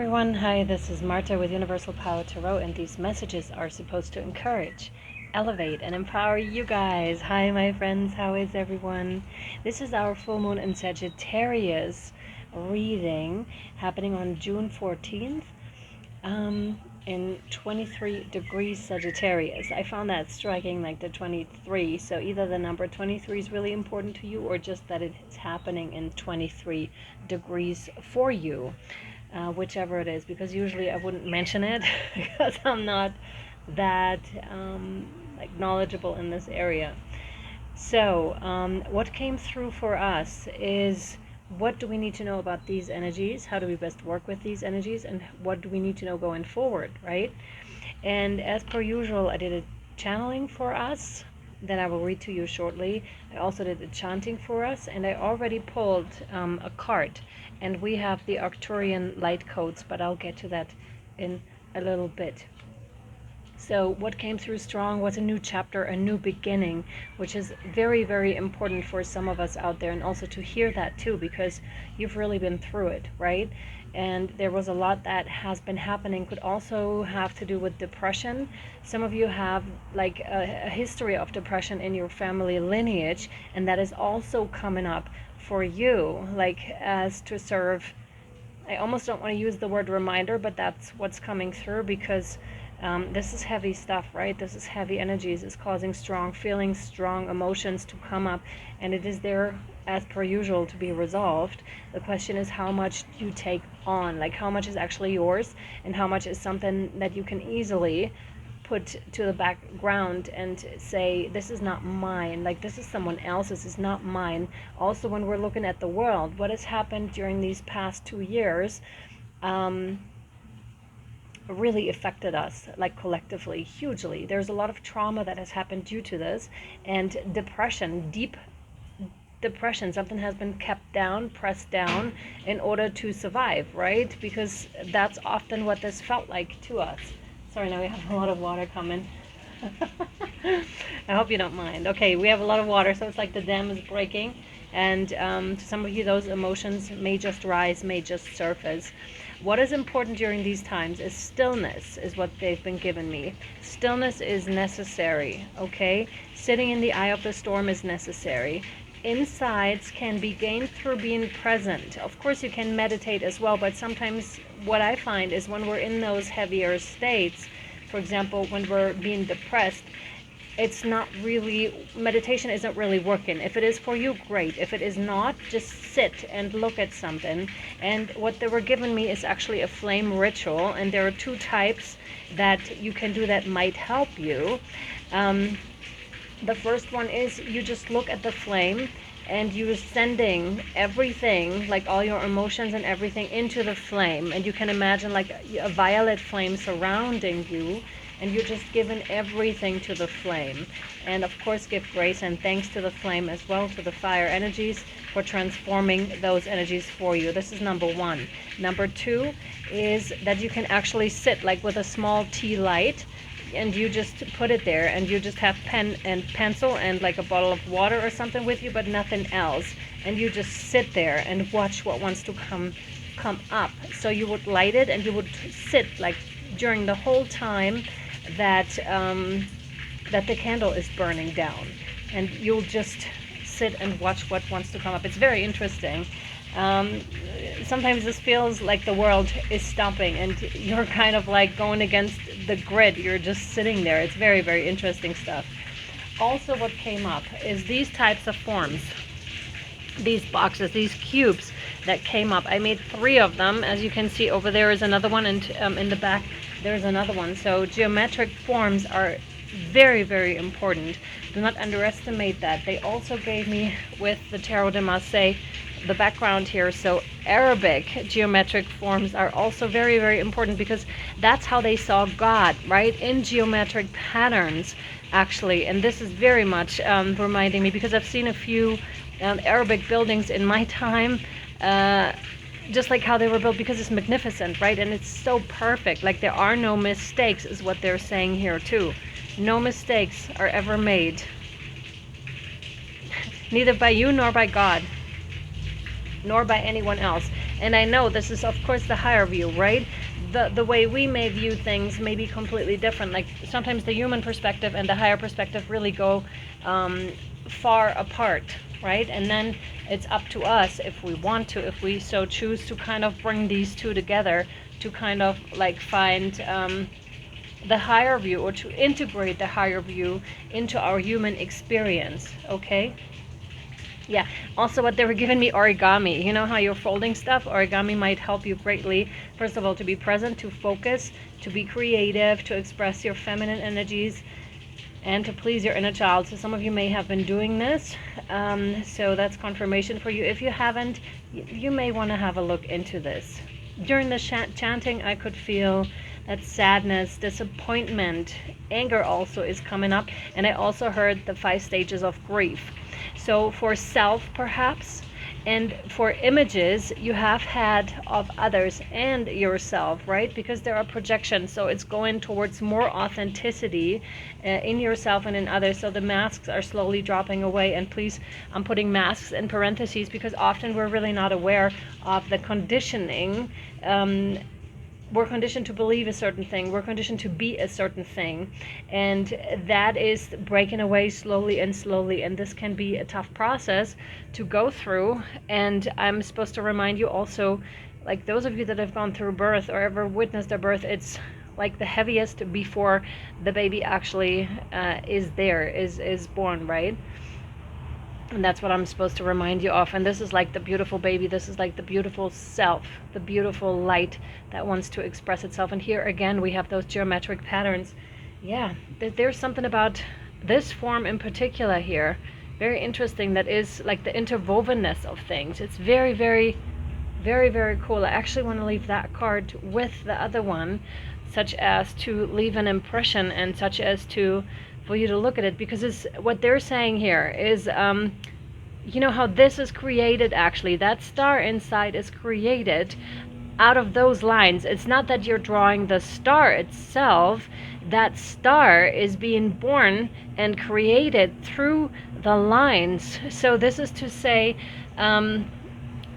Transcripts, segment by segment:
everyone. Hi, this is Marta with Universal Power Tarot, and these messages are supposed to encourage, elevate, and empower you guys. Hi, my friends. How is everyone? This is our full moon in Sagittarius reading happening on June 14th in 23 degrees Sagittarius. I found that striking, like the 23. So either the number 23 is really important to you, or just that it's happening in 23 degrees for you. Whichever it is, because usually I wouldn't mention it because I'm not that like knowledgeable in this area. So what came through for us is, what do we need to know about these energies? How do we best work with these energies? And what do we need to know going forward, right? And as per usual, I did a channeling for us that I will read to you shortly. I also did a chanting for us, and I already pulled a card, and we have the Arcturian light codes, but I'll get to that in a little bit. So what came through strong was a new chapter, a new beginning, which is very, very important for some of us out there, and also to hear that too, because you've really been through it, right? And there was a lot that has been happening. Could also have to do with depression. Some of you have like a history of depression in your family lineage, and that is also coming up for you, like as to serve, I almost don't want to use the word reminder, but that's what's coming through, because this is heavy stuff, right? This is heavy energies. It's causing strong feelings, strong emotions to come up, and it is there as per usual to be resolved. The question is how much you take on, like how much is actually yours, and how much is something that you can easily put to the background and say, this is not mine, like this is someone else's, is not mine. Also, when we're looking at the world, what has happened during these past 2 years really affected us, like collectively, hugely. There's a lot of trauma that has happened due to this, and depression, deep depression. Something has been kept down, pressed down in order to survive, right? Because that's often what this felt like to us. Sorry, now we have a lot of water coming. I hope you don't mind. Okay, we have a lot of water, so it's like the dam is breaking, and to some of you those emotions may just rise, may just surface. What is important during these times is stillness, is what they've been given me. Stillness is necessary, okay? Sitting in the eye of the storm is necessary. Insights can be gained through being present. Of course, you can meditate as well, but sometimes what I find is when we're in those heavier states, for example, when we're being depressed, it's not really, meditation isn't really working. If it is for you, great. If it is not, just sit and look at something. And what they were giving me is actually a flame ritual, and there are 2 types that you can do that might help you. The first one is you just look at the flame, and you're sending everything, like all your emotions and everything, into the flame. And you can imagine like a violet flame surrounding you, and you're just giving everything to the flame. And of course, give grace and thanks to the flame as well, to the fire energies, for transforming those energies for you. This is number 1. Number 2 is that you can actually sit like with a small tea light, and you just put it there, and you just have pen and pencil and like a bottle of water or something with you, but nothing else. And you just sit there and watch what wants to come up. So you would light it, and you would sit like during the whole time that that the candle is burning down, and you'll just sit and watch what wants to come up. It's very interesting. Sometimes this feels like the world is stopping, and you're kind of like going against the grid. You're just sitting there. It's very, very interesting stuff. Also, what came up is these types of forms, these boxes, these cubes that came up. I made 3 of them. As you can see, over there is another one, and in the back there's another one. So geometric forms are very, very important. Do not underestimate that. They also gave me, with the Tarot de Marseille, the background here, so Arabic geometric forms are also very, very important, because that's how they saw God, right? In geometric patterns, actually. And this is very much reminding me, because I've seen a few Arabic buildings in my time, just like how they were built, because it's magnificent, right? And it's so perfect. Like, there are no mistakes, is what they're saying here too. No mistakes are ever made, neither by you nor by God, nor by anyone else. And I know this is, of course, the higher view, right? The way we may view things may be completely different. Like sometimes the human perspective and the higher perspective really go far apart, right? And then it's up to us, if we want to, if we so choose, to kind of bring these two together, to kind of like find the higher view, or to integrate the higher view into our human experience. Okay. Yeah, also what they were giving me, origami. You know how you're folding stuff? Origami might help you greatly, first of all, to be present, to focus, to be creative, to express your feminine energies, and to please your inner child. So some of you may have been doing this, so that's confirmation for you. If you haven't, you may want to have a look into this. During the chanting, I could feel that sadness, disappointment, anger also is coming up, and I also heard the 5 stages of grief. So for self, perhaps, and for images you have had of others and yourself, right? Because there are projections, so it's going towards more authenticity in yourself and in others. So the masks are slowly dropping away. And please, I'm putting masks in parentheses because often we're really not aware of the conditioning. We're conditioned to believe a certain thing. We're conditioned to be a certain thing. And that is breaking away slowly and slowly. And this can be a tough process to go through. And I'm supposed to remind you also, like those of you that have gone through birth or ever witnessed a birth, it's like the heaviest before the baby actually is born, right? And that's what I'm supposed to remind you of. And this is like the beautiful baby. This is like the beautiful self, the beautiful light that wants to express itself. And here again, we have those geometric patterns. Yeah, there's something about this form in particular here. Very interesting. That is like the interwovenness of things. It's very, very, very, very cool. I actually want to leave that card with the other one, such as to leave an impression and such as to for you to look at it, because it's what they're saying here is you know how this is created. Actually, that star inside is created out of those lines. It's not that you're drawing the star itself. That star is being born and created through the lines. So this is to say,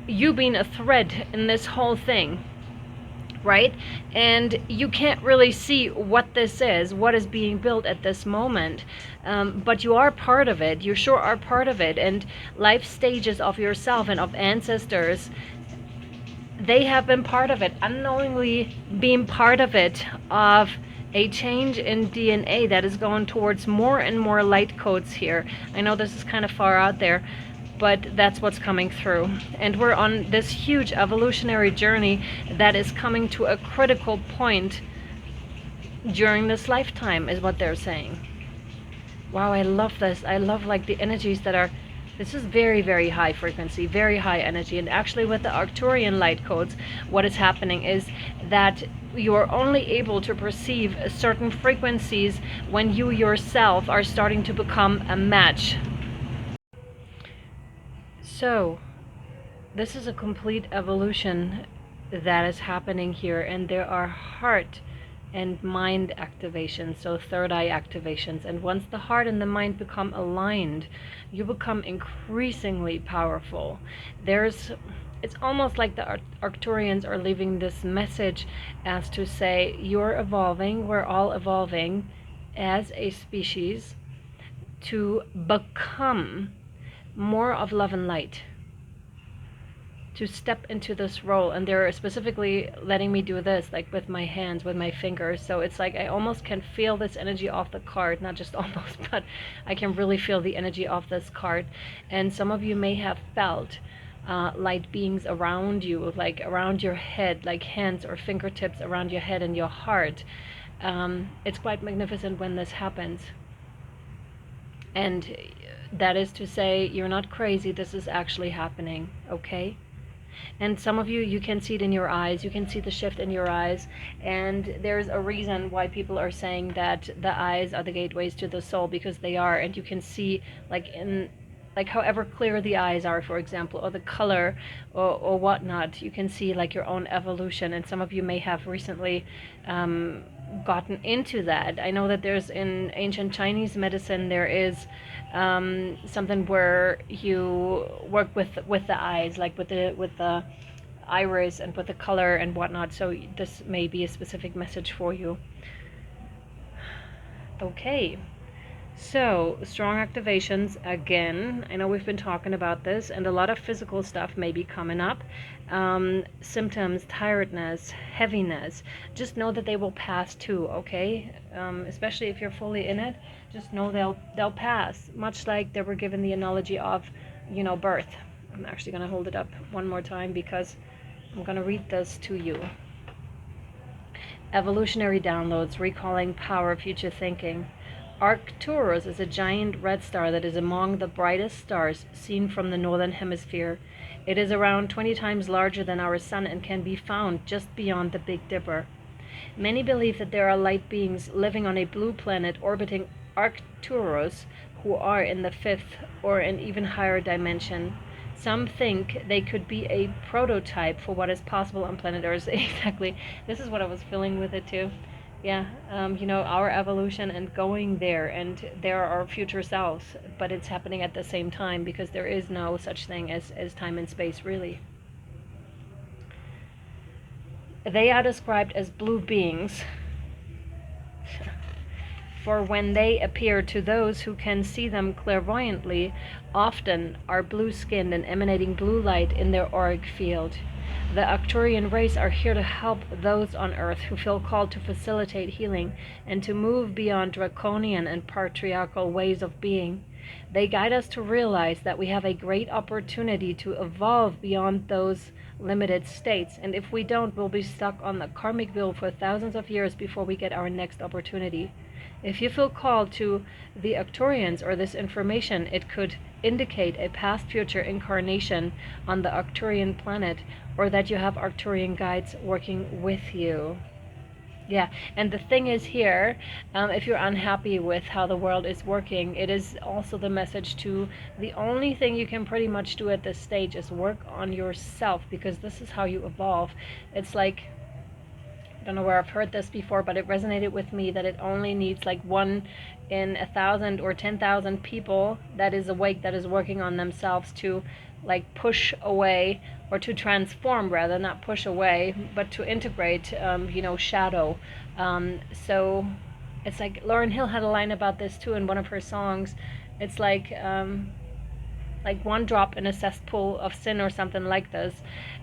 you being a thread in this whole thing, right? And you can't really see what this is, what is being built at this moment, but you are part of it. You sure are part of it. And life stages of yourself and of ancestors, they have been part of it, unknowingly being part of it, of a change in DNA that is going towards more and more light codes here. I know this is kind of far out there, but that's what's coming through. And we're on this huge evolutionary journey that is coming to a critical point during this lifetime, is what they're saying. Wow, I love this. I love like the energies that are, this is very, very high frequency, very high energy. And actually with the Arcturian light codes, what is happening is that you are only able to perceive certain frequencies when you yourself are starting to become a match. So this is a complete evolution that is happening here, and there are heart and mind activations, so third eye activations. And once the heart and the mind become aligned, you become increasingly powerful. It's almost like the Arcturians are leaving this message as to say, you're evolving, we're all evolving as a species to become more of love and light, to step into this role. And they're specifically letting me do this, like with my hands, with my fingers. So it's like I almost can feel this energy off the card, not just almost, but I can really feel the energy of this card. And some of you may have felt light beings around you, like around your head, like hands or fingertips around your head and your heart. It's quite magnificent when this happens. And that is to say, you're not crazy. This is actually happening, okay? And some of you, you can see it in your eyes. You can see the shift in your eyes. And there's a reason why people are saying that the eyes are the gateways to the soul, because they are. And you can see, like however clear the eyes are, for example, or the color or whatnot, you can see like your own evolution. And some of you may have recently gotten into that. I know that there's in ancient Chinese medicine, there is something where you work with the eyes, like with the iris and with the color and whatnot. So this may be a specific message for you. Okay. So, strong activations again. I know we've been talking about this, and a lot of physical stuff may be coming up. Symptoms, tiredness, heaviness. Just know that they will pass too, okay? Especially if you're fully in it, just know they'll pass. Much like they were given the analogy of, you know, birth. I'm actually going to hold it up one more time because I'm going to read this to you. Evolutionary downloads, recalling power, future thinking. Arcturus is a giant red star that is among the brightest stars seen from the northern hemisphere. It is around 20 times larger than our sun and can be found just beyond the Big Dipper. Many believe that there are light beings living on a blue planet orbiting Arcturus who are in the fifth or an even higher dimension. Some think they could be a prototype for what is possible on planet Earth. Exactly. This is what I was feeling with it too. Yeah, you know, our evolution and going there, and there are future selves, but it's happening at the same time because there is no such thing as time and space, really. They are described as blue beings, for when they appear to those who can see them clairvoyantly, often are blue-skinned and emanating blue light in their auric field. The Arcturian race are here to help those on Earth who feel called to facilitate healing and to move beyond draconian and patriarchal ways of being. They guide us to realize that we have a great opportunity to evolve beyond those limited states, and if we don't, we'll be stuck on the karmic wheel for thousands of years before we get our next opportunity. If you feel called to the Arcturians or this information, it could indicate a past future incarnation on the Arcturian planet, or that you have Arcturian guides working with you. Yeah, and the thing is here, if you're unhappy with how the world is working, it is also the message to the only thing you can pretty much do at this stage is work on yourself, because this is how you evolve. It's like, I don't know where I've heard this before, but it resonated with me that it only needs like 1 in 1,000 or 10,000 people that is awake, that is working on themselves to like push away, or to transform rather, not push away, but to integrate, you know, shadow. So it's like Lauryn Hill had a line about this too in one of her songs. It's like one drop in a cesspool of sin or something like this.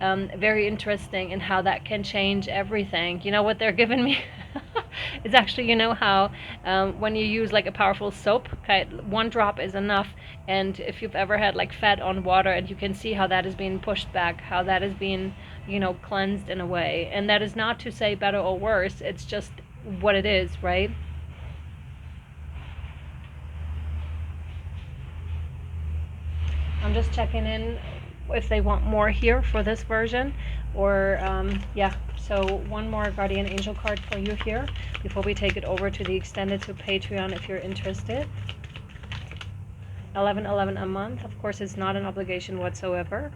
Very interesting in how that can change everything. You know what they're giving me? It's actually, you know how when you use like a powerful soap, okay, 1 drop is enough. And if you've ever had like fat on water, and you can see how that is being pushed back, how that is being, you know, cleansed in a way. And that is not to say better or worse, it's just what it is, right? I'm just checking in if they want more here for this version, or yeah. So one more guardian angel card for you here before we take it over to the extended to Patreon if you're interested. 11.11 a month. Of course, it's not an obligation whatsoever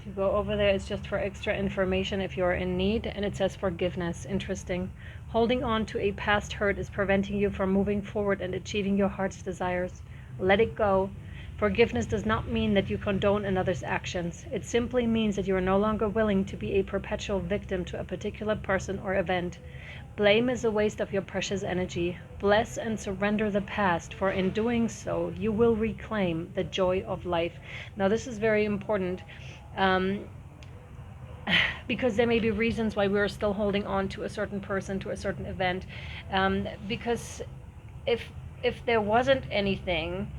to go over there. It's just for extra information if you're in need. And it says forgiveness. Interesting. Holding on to a past hurt is preventing you from moving forward and achieving your heart's desires. Let it go. Forgiveness does not mean that you condone another's actions. It simply means that you are no longer willing to be a perpetual victim to a particular person or event. Blame is a waste of your precious energy. Bless and surrender the past, for in doing so, you will reclaim the joy of life. Now, this is very important, because there may be reasons why we're still holding on to a certain person, to a certain event, because if there wasn't anything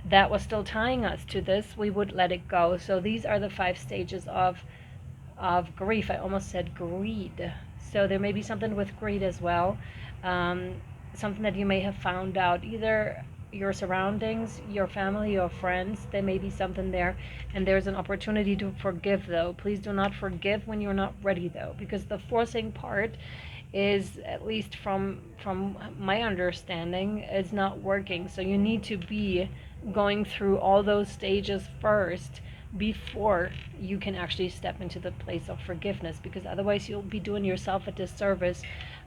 that was still tying us to this, we would let it go. So these are the 5 stages of grief. I almost said greed. So there may be something with greed as well, something that you may have found out, either your surroundings, your family, your friends. There may be something there, and there's an opportunity to forgive, though. Please do not forgive when you're not ready, though, because the forcing part is, at least from my understanding, is not working. So you need to be going through all those stages first before you can actually step into the place of forgiveness, because otherwise you'll be doing yourself a disservice,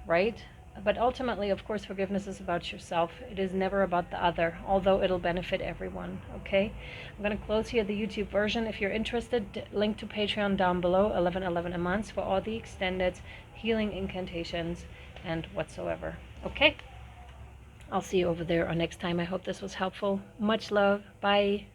right? But ultimately, of course, forgiveness is about yourself. It is never about the other, although it'll benefit everyone, okay? I'm going to close here the YouTube version. If you're interested, link to Patreon down below, 11.11 a month for all the extended healing incantations and whatsoever, okay? I'll see you over there or next time. I hope this was helpful. Much love. Bye.